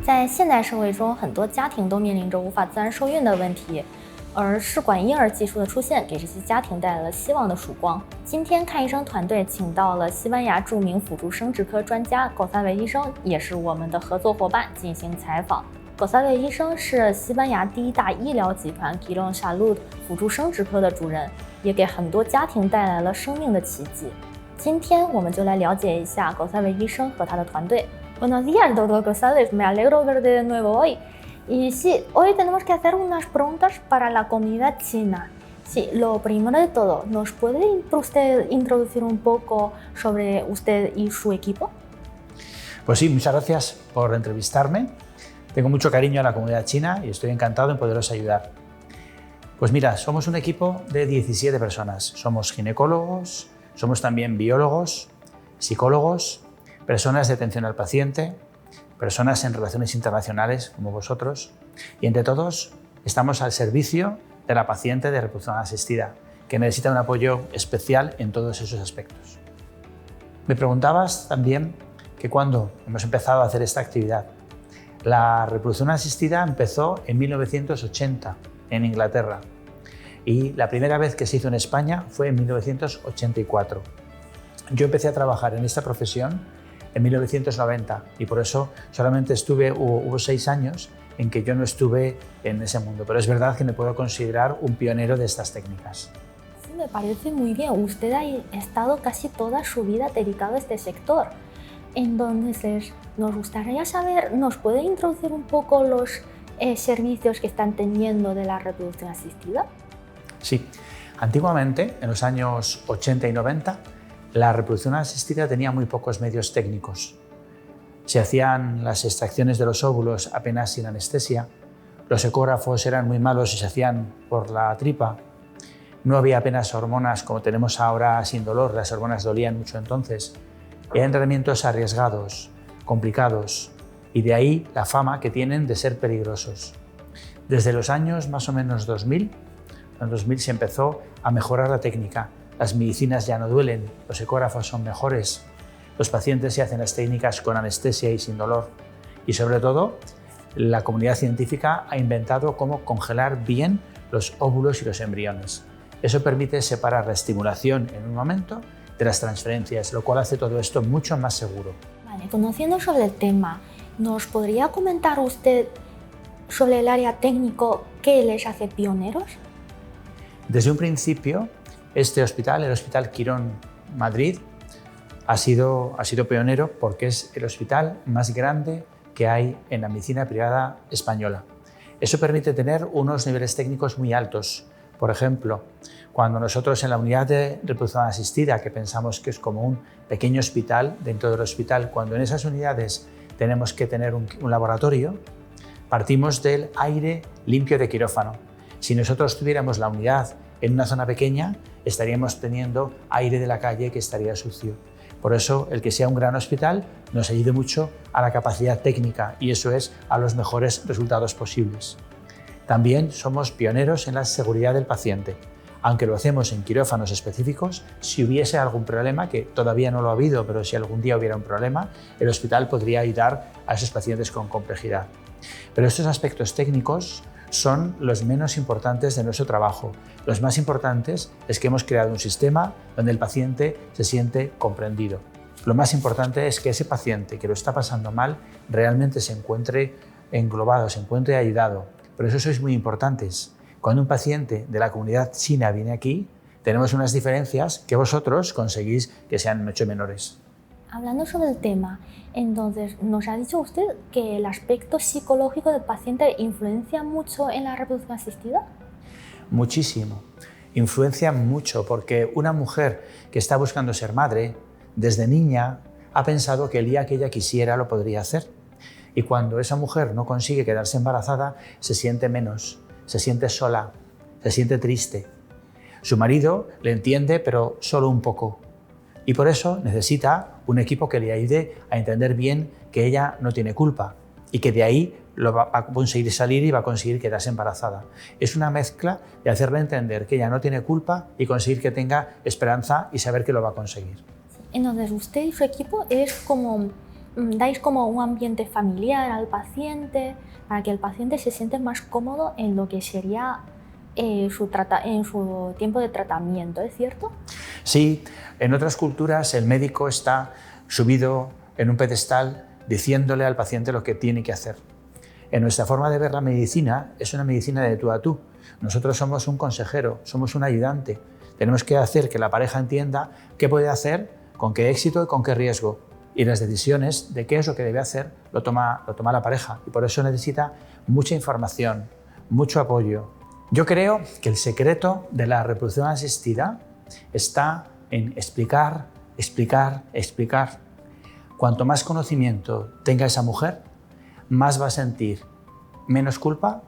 在现代社会中，很多家庭都面临着无法自然受孕的问题，而试管婴儿技术的出现，给这些家庭带来了希望的曙光。今天看医生团队请到了西班牙著名辅助生殖科专家戈萨维医生，也是我们的合作伙伴进行采访。戈萨维医生是西班牙第一大医疗集团 Quirón Salud 辅助生殖科的主任，也给很多家庭带来了生命的奇迹。今天我们就来了解一下戈萨维医生和他的团队。Buenos días, doctor González. Me alegro verte de nuevo hoy. Y sí, hoy tenemos que hacer unas preguntas para la comunidad china. Sí, lo primero de todo, ¿nos puede usted introducir un poco sobre usted y su equipo? Pues sí, muchas gracias por entrevistarme. Tengo mucho cariño a la comunidad china y estoy encantado en poderos ayudar. Pues mira, somos un equipo de 17 personas. Somos ginecólogos, somos también biólogos, psicólogos, personas de atención al paciente, personas en relaciones internacionales como vosotros, y entre todos estamos al servicio de la paciente de reproducción asistida, que necesita un apoyo especial en todos esos aspectos. Me preguntabas también que cuándo hemos empezado a hacer esta actividad. La reproducción asistida empezó en 1980 en Inglaterra y la primera vez que se hizo en España fue en 1984. Yo empecé a trabajar en esta profesión en 1990 y por eso solamente hubo 6 años en que yo no estuve en ese mundo, pero es verdad que me puedo considerar un pionero de estas técnicas. Sí, me parece muy bien. Usted ha estado casi toda su vida dedicado a este sector. Entonces, nos gustaría saber, ¿nos puede introducir un poco los servicios que están teniendo de la reproducción asistida? Sí, antiguamente, en los años 80 y 90, la reproducción asistida tenía muy pocos medios técnicos. Se hacían las extracciones de los óvulos apenas sin anestesia, los ecógrafos eran muy malos y se hacían por la tripa, no había apenas hormonas como tenemos ahora sin dolor, las hormonas dolían mucho entonces, eran tratamientos arriesgados, complicados, y de ahí la fama que tienen de ser peligrosos. Desde los años más o menos 2000, en 2000 se empezó a mejorar la técnica. Las medicinas ya no duelen, los ecógrafos son mejores, los pacientes se hacen las técnicas con anestesia y sin dolor. Y sobre todo, la comunidad científica ha inventado cómo congelar bien los óvulos y los embriones. Eso permite separar la estimulación en un momento de las transferencias, lo cual hace todo esto mucho más seguro. Vale, conociendo sobre el tema, ¿nos podría comentar usted sobre el área técnico que les hace pioneros? Desde un principio, este hospital, el Hospital Quirón Madrid, ha sido pionero porque es el hospital más grande que hay en la medicina privada española. Eso permite tener unos niveles técnicos muy altos. Por ejemplo, cuando nosotros en la unidad de reproducción asistida, que pensamos que es como un pequeño hospital dentro del hospital, cuando en esas unidades tenemos que tener un laboratorio, partimos del aire limpio de quirófano. Si nosotros tuviéramos la unidad en una zona pequeña, estaríamos teniendo aire de la calle que estaría sucio. Por eso, el que sea un gran hospital nos ayude mucho a la capacidad técnica y eso es a los mejores resultados posibles. También somos pioneros en la seguridad del paciente. Aunque lo hacemos en quirófanos específicos, si hubiese algún problema, que todavía no lo ha habido, pero si algún día hubiera un problema, el hospital podría ayudar a esos pacientes con complejidad. Pero estos aspectos técnicos son los menos importantes de nuestro trabajo. Los más importantes es que hemos creado un sistema donde el paciente se siente comprendido. Lo más importante es que ese paciente que lo está pasando mal realmente se encuentre englobado, se encuentre ayudado. Por eso sois muy importantes. Cuando un paciente de la comunidad china viene aquí, tenemos unas diferencias que vosotros conseguís que sean mucho menores. Hablando sobre el tema, entonces, ¿nos ha dicho usted que el aspecto psicológico del paciente influencia mucho en la reproducción asistida? Muchísimo. Influencia mucho porque una mujer que está buscando ser madre, desde niña, ha pensado que el día que ella quisiera lo podría hacer. Y cuando esa mujer no consigue quedarse embarazada, se siente menos, se siente sola, se siente triste. Su marido le entiende, pero solo un poco. Y por eso necesita un equipo que le ayude a entender bien que ella no tiene culpa y que de ahí lo va a conseguir salir y va a conseguir quedarse embarazada. Es una mezcla de hacerle entender que ella no tiene culpa y conseguir que tenga esperanza y saber que lo va a conseguir. Entonces, usted y su equipo es como ¿Dais como un ambiente familiar al paciente para que el paciente se siente más cómodo en lo que sería en su tiempo de tratamiento, es cierto? Sí, en otras culturas el médico está subido en un pedestal diciéndole al paciente lo que tiene que hacer. En nuestra forma de ver la medicina es una medicina de tú a tú. Nosotros somos un consejero, somos un ayudante. Tenemos que hacer que la pareja entienda qué puede hacer, con qué éxito y con qué riesgo. Y las decisiones de qué es lo que debe hacer lo toma la pareja. Y por eso necesita mucha información, mucho apoyo. Yo creo que el secreto de la reproducción asistida está en explicar, explicar, explicar. Cuanto más conocimiento tenga esa mujer, más va a sentir menos culpa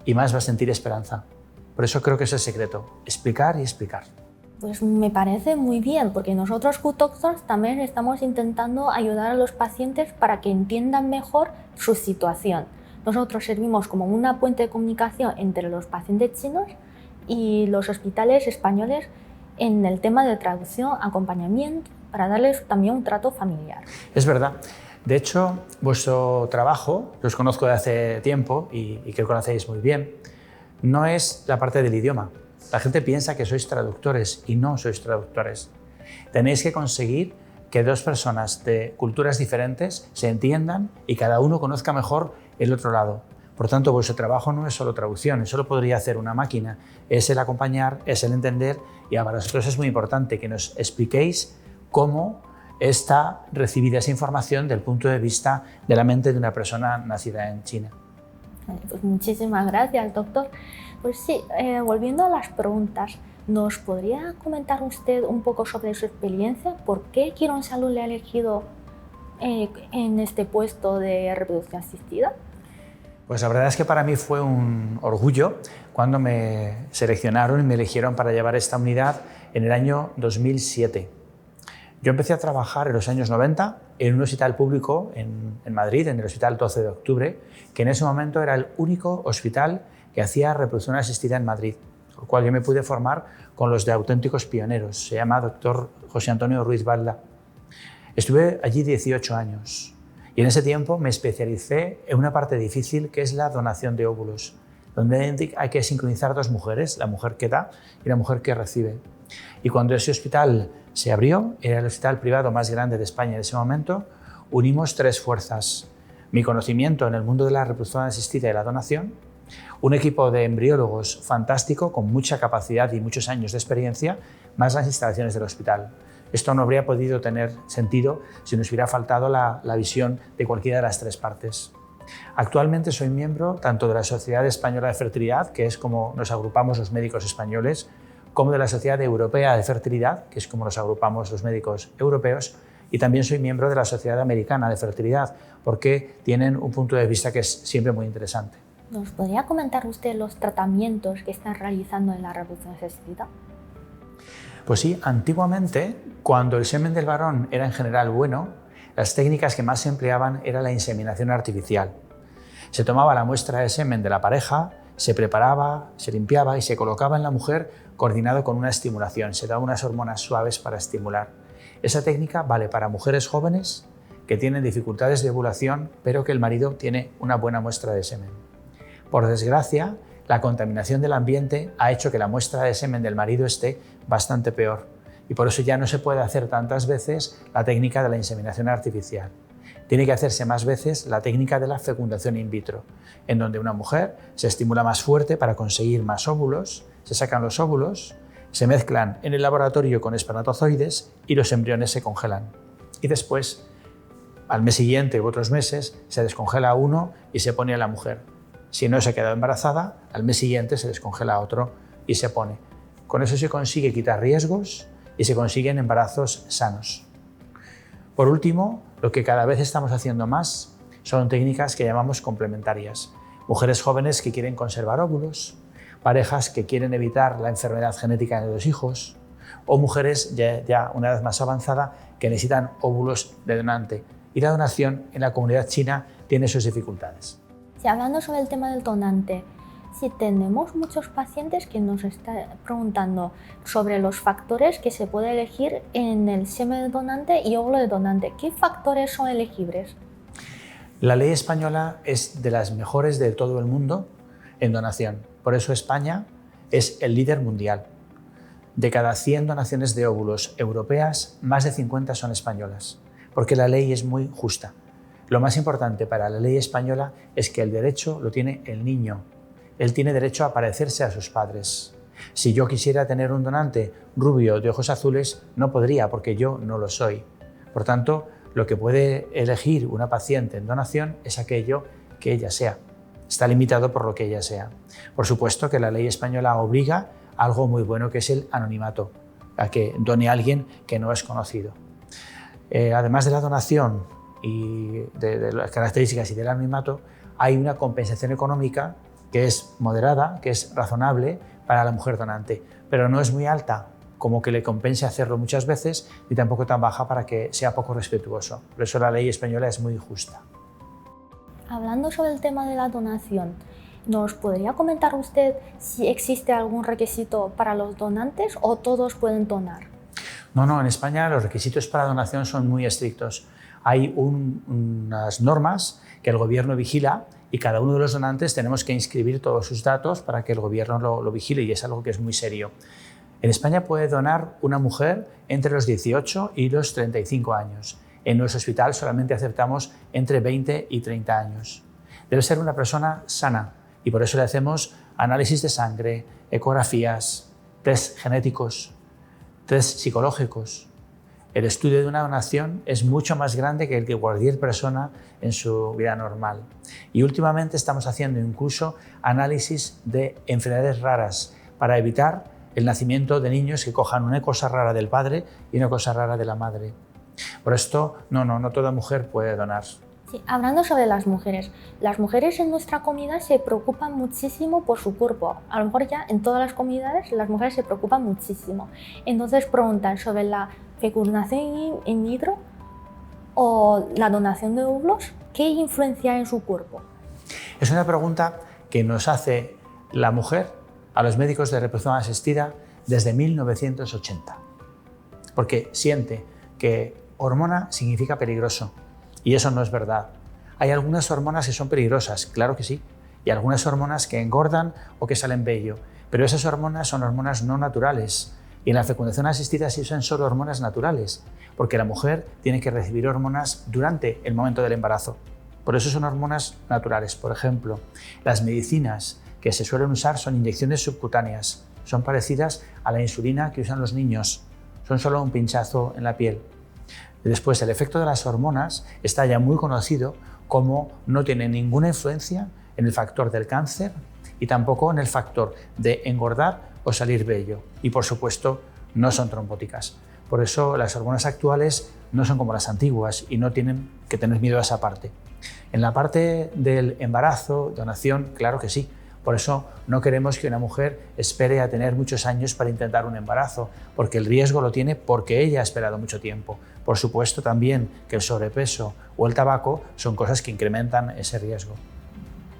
y más va a sentir esperanza. Por eso creo que es el secreto, explicar y explicar. Pues me parece muy bien, porque nosotros QDoctors también estamos intentando ayudar a los pacientes para que entiendan mejor su situación. Nosotros servimos como una puente de comunicación entre los pacientes chinos y los hospitales españoles en el tema de traducción, acompañamiento, para darles también un trato familiar. Es verdad. De hecho, vuestro trabajo, que os conozco de hace tiempo y que conocéis muy bien, no es la parte del idioma. La gente piensa que sois traductores y no sois traductores. Tenéis que conseguir que dos personas de culturas diferentes se entiendan y cada uno conozca mejor el otro lado. Por tanto, vuestro trabajo no es solo traducción, eso lo podría hacer una máquina. Es el acompañar, es el entender y para nosotros es muy importante que nos expliquéis cómo está recibida esa información del punto de vista de la mente de una persona nacida en China. Pues muchísimas gracias, doctor. Pues sí, volviendo a las preguntas, ¿nos podría comentar usted un poco sobre su experiencia? ¿Por qué Quirónsalud le ha elegido en este puesto de reproducción asistida? Pues la verdad es que para mí fue un orgullo cuando me seleccionaron y me eligieron para llevar esta unidad en el año 2007. Yo empecé a trabajar en los años 90 en un hospital público en Madrid, en el Hospital 12 de Octubre, que en ese momento era el único hospital que hacía reproducción asistida en Madrid, por lo cual yo me pude formar con los de auténticos pioneros. Se llama Dr. José Antonio Ruiz Balda. Estuve allí 18 años y en ese tiempo me especialicé en una parte difícil que es la donación de óvulos, donde hay que sincronizar dos mujeres, la mujer que da y la mujer que recibe. Y cuando ese hospital se abrió, era el hospital privado más grande de España en ese momento, unimos tres fuerzas. Mi conocimiento en el mundo de la reproducción asistida y la donación, un equipo de embriólogos fantástico con mucha capacidad y muchos años de experiencia, más las instalaciones del hospital. Esto no habría podido tener sentido si nos hubiera faltado la visión de cualquiera de las tres partes. Actualmente soy miembro tanto de la Sociedad Española de Fertilidad, que es como nos agrupamos los médicos españoles, como de la Sociedad Europea de Fertilidad, que es como nos agrupamos los médicos europeos, y también soy miembro de la Sociedad Americana de Fertilidad, porque tienen un punto de vista que es siempre muy interesante. ¿Nos podría comentar usted los tratamientos que están realizando en la reproducción asistida? Pues sí, antiguamente, cuando el semen del varón era en general bueno, las técnicas que más se empleaban era la inseminación artificial. Se tomaba la muestra de semen de la pareja, se preparaba, se limpiaba y se colocaba en la mujer coordinado con una estimulación. Se daban unas hormonas suaves para estimular. Esa técnica vale para mujeres jóvenes que tienen dificultades de ovulación, pero que el marido tiene una buena muestra de semen. Por desgracia, la contaminación del ambiente ha hecho que la muestra de semen del marido esté bastante peor y por eso ya no se puede hacer tantas veces la técnica de la inseminación artificial. Tiene que hacerse más veces la técnica de la fecundación in vitro, en donde una mujer se estimula más fuerte para conseguir más óvulos, se sacan los óvulos, se mezclan en el laboratorio con espermatozoides y los embriones se congelan. Y después, al mes siguiente u otros meses, se descongela uno y se pone a la mujer. Si no se ha quedado embarazada, al mes siguiente se descongela otro y se pone. Con eso se consigue quitar riesgos y se consiguen embarazos sanos. Por último, lo que cada vez estamos haciendo más son técnicas que llamamos complementarias. Mujeres jóvenes que quieren conservar óvulos, parejas que quieren evitar la enfermedad genética de los hijos o mujeres ya una edad más avanzada que necesitan óvulos de donante. Y la donación en la comunidad china tiene sus dificultades. Sí, hablando sobre el tema del donante, Sí, tenemos muchos pacientes que nos están preguntando sobre los factores que se puede elegir en el semen donante y óvulo de donante. ¿Qué factores son elegibles? La ley española es de las mejores de todo el mundo en donación. Por eso España es el líder mundial. De cada 100 donaciones de óvulos europeas, más de 50 son españolas, porque la ley es muy justa. Lo más importante para la ley española es que el derecho lo tiene el niño. Él tiene derecho a parecerse a sus padres. Si yo quisiera tener un donante rubio de ojos azules, no podría, porque yo no lo soy. Por tanto, lo que puede elegir una paciente en donación es aquello que ella sea. Está limitado por lo que ella sea. Por supuesto que la ley española obliga a algo muy bueno, que es el anonimato, a que done a alguien que no es conocido. Además de la donación y de las características y del anonimato, hay una compensación económica que es moderada, que es razonable para la mujer donante, pero no es muy alta, como que le compense hacerlo muchas veces, ni tampoco tan baja para que sea poco respetuoso. Por eso la ley española es muy justa. Hablando sobre el tema de la donación, ¿nos podría comentar usted si existe algún requisito para los donantes o todos pueden donar? No, en España los requisitos para donación son muy estrictos. Hay unas normas que el gobierno vigila y cada uno de los donantes tenemos que inscribir todos sus datos para que el gobierno lo vigile, y es algo que es muy serio. En España puede donar una mujer entre los 18 y los 35 años. En nuestro hospital solamente aceptamos entre 20 y 30 años. Debe ser una persona sana y por eso le hacemos análisis de sangre, ecografías, test genéticos, test psicológicos. El estudio de una donación es mucho más grande que el que cualquier persona en su vida normal. Y últimamente estamos haciendo incluso análisis de enfermedades raras para evitar el nacimiento de niños que cojan una cosa rara del padre y una cosa rara de la madre. Por esto, no toda mujer puede donar. Sí, hablando sobre las mujeres en nuestra comunidad se preocupan muchísimo por su cuerpo. A lo mejor ya en todas las comunidades las mujeres se preocupan muchísimo. Entonces preguntan sobre la fecundación in vitro o la donación de óvulos, ¿qué influencia en su cuerpo? Es una pregunta que nos hace la mujer a los médicos de reproducción asistida desde 1980, porque siente que hormona significa peligroso. Y eso no es verdad. Hay algunas hormonas que son peligrosas, claro que sí, y algunas hormonas que engordan o que salen vello, pero esas hormonas son hormonas no naturales. Y en la fecundación asistida se usan solo hormonas naturales, porque la mujer tiene que recibir hormonas durante el momento del embarazo. Por eso son hormonas naturales. Por ejemplo, las medicinas que se suelen usar son inyecciones subcutáneas, son parecidas a la insulina que usan los niños, son solo un pinchazo en la piel. Después, el efecto de las hormonas está ya muy conocido como no tiene ninguna influencia en el factor del cáncer y tampoco en el factor de engordar o salir vello. Y por supuesto, no son trombóticas. Por eso las hormonas actuales no son como las antiguas y no tienen que tener miedo a esa parte. En la parte del embarazo, donación, claro que sí. Por eso no queremos que una mujer espere a tener muchos años para intentar un embarazo, porque el riesgo lo tiene porque ella ha esperado mucho tiempo. Por supuesto también que el sobrepeso o el tabaco son cosas que incrementan ese riesgo.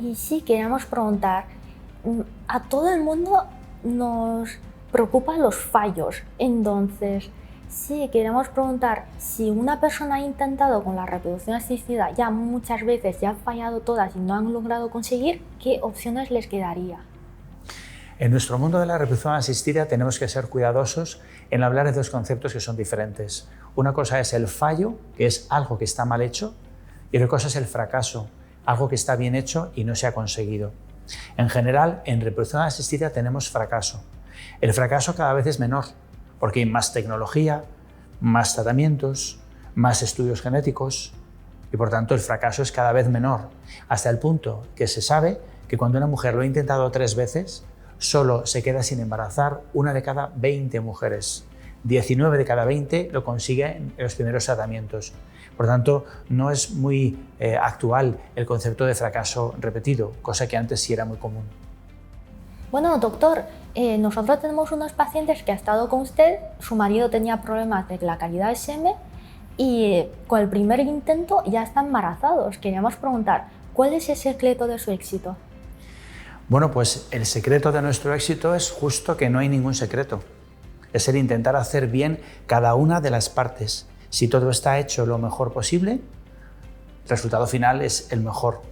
Y sí, queríamos preguntar, a todo el mundo nos preocupan los fallos, entonces sí, queremos preguntar si una persona ha intentado con la reproducción asistida ya muchas veces, ya han fallado todas y no han logrado conseguir, ¿qué opciones les quedaría? En nuestro mundo de la reproducción asistida tenemos que ser cuidadosos en hablar de dos conceptos que son diferentes. Una cosa es el fallo, que es algo que está mal hecho, y otra cosa es el fracaso, algo que está bien hecho y no se ha conseguido. En general, en reproducción asistida tenemos fracaso. El fracaso cada vez es menor, porque hay más tecnología, más tratamientos, más estudios genéticos y por tanto el fracaso es cada vez menor, hasta el punto que se sabe que cuando una mujer lo ha intentado 3 veces, solo se queda sin embarazar 1 de cada 20 mujeres. 19 de cada 20 lo consiguen en los primeros tratamientos. Por tanto, no es muy actual el concepto de fracaso repetido, cosa que antes sí era muy común. Bueno, doctor, nosotros tenemos unos pacientes que ha estado con usted, su marido tenía problemas de la calidad de semen y con el primer intento ya están embarazados. Queríamos preguntar, ¿cuál es el secreto de su éxito? Bueno, pues el secreto de nuestro éxito es justo que no hay ningún secreto. Es el intentar hacer bien cada una de las partes. Si todo está hecho lo mejor posible, el resultado final es el mejor.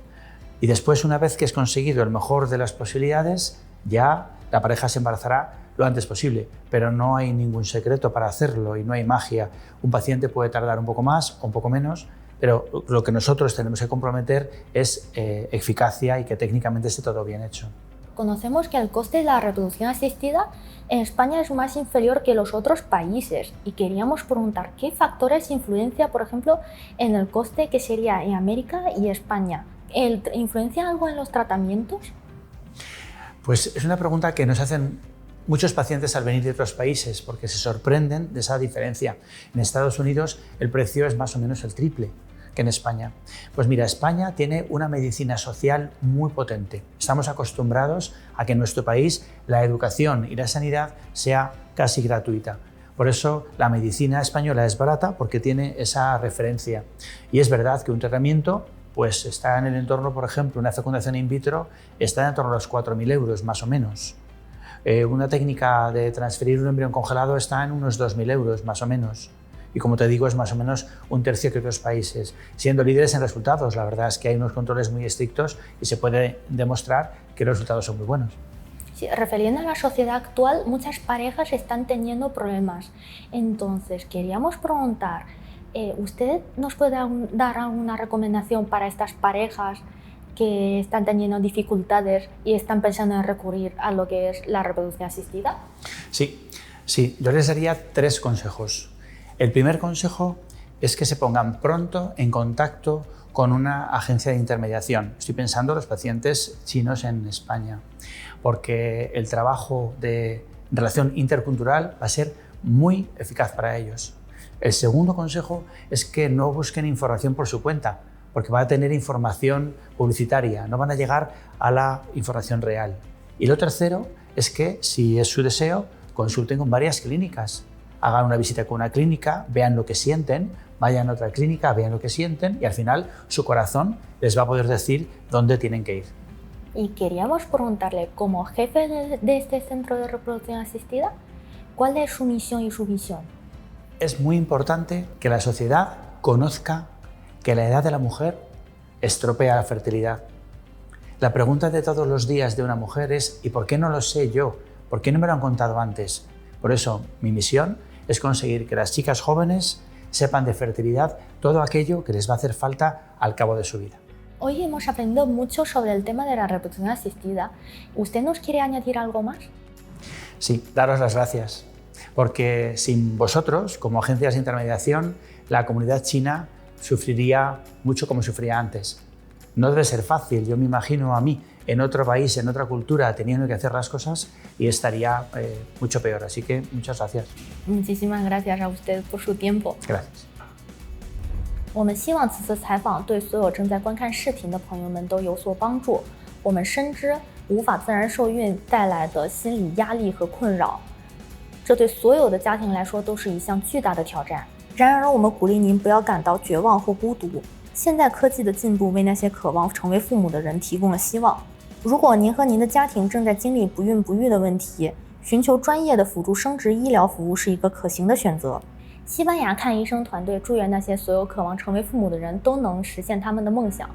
Y después, una vez que has conseguido el mejor de las posibilidades, ya la pareja se embarazará lo antes posible. Pero no hay ningún secreto para hacerlo y no hay magia. Un paciente puede tardar un poco más o un poco menos, pero lo que nosotros tenemos que comprometer es eficacia y que técnicamente esté todo bien hecho. Conocemos que el coste de la reproducción asistida en España es más inferior que los otros países y queríamos preguntar qué factores influencia, por ejemplo, en el coste que sería en América y España. ¿Influencia algo en los tratamientos? Pues es una pregunta que nos hacen muchos pacientes al venir de otros países porque se sorprenden de esa diferencia. En Estados Unidos el precio es más o menos el triple que en España. Pues mira, España tiene una medicina social muy potente. Estamos acostumbrados a que en nuestro país la educación y la sanidad sea casi gratuita. Por eso la medicina española es barata porque tiene esa referencia. Y es verdad que un tratamiento pues está en el entorno, por ejemplo, una fecundación in vitro está en torno a los 4.000 euros más o menos. Una técnica de transferir un embrión congelado está en unos 2.000 euros más o menos. Y como te digo, es más o menos un tercio que otros países. Siendo líderes en resultados, la verdad es que hay unos controles muy estrictos y se puede demostrar que los resultados son muy buenos. Sí, refiriendo a la sociedad actual, muchas parejas están teniendo problemas. Entonces, queríamos preguntar, ¿usted nos puede dar alguna recomendación para estas parejas que están teniendo dificultades y están pensando en recurrir a lo que es la reproducción asistida? Sí, yo les daría 3 consejos. El primer consejo es que se pongan pronto en contacto con una agencia de intermediación. Estoy pensando en los pacientes chinos en España, porque el trabajo de relación intercultural va a ser muy eficaz para ellos. El segundo consejo es que no busquen información por su cuenta, porque van a tener información publicitaria, no van a llegar a la información real. Y lo tercero es que, si es su deseo, consulten con varias clínicas. Hagan una visita con una clínica, vean lo que sienten, vayan a otra clínica, vean lo que sienten y al final su corazón les va a poder decir dónde tienen que ir. Y queríamos preguntarle, como jefe de este centro de reproducción asistida, ¿cuál es su misión y su visión? Es muy importante que la sociedad conozca que la edad de la mujer estropea la fertilidad. La pregunta de todos los días de una mujer es ¿y por qué no lo sé yo? ¿Por qué no me lo han contado antes? Por eso mi misión es conseguir que las chicas jóvenes sepan de fertilidad todo aquello que les va a hacer falta al cabo de su vida. Hoy hemos aprendido mucho sobre el tema de la reproducción asistida. ¿Usted nos quiere añadir algo más? Sí, daros las gracias, porque sin vosotros, como agencias de intermediación, la comunidad china sufriría mucho como sufría antes. No debe ser fácil, yo me imagino a mí en otro país, en otra cultura, teniendo que hacer las cosas y estaría mucho peor. Así que muchas gracias. Muchísimas gracias a usted por su tiempo. Gracias. 我们希望此次采访对所有正在观看视频的朋友们都有所帮助。我们深知无法自然受孕带来的心理压力和困扰，这对所有的家庭来说都是一项巨大的挑战。然而，我们鼓励您不要感到绝望或孤独。现代科技的进步为那些渴望成为父母的人提供了希望。如果您和您的家庭正在经历不孕不育的问题，寻求专业的辅助生殖医疗服务是一个可行的选择。西班牙看医生团队祝愿那些所有渴望成为父母的人都能实现他们的梦想。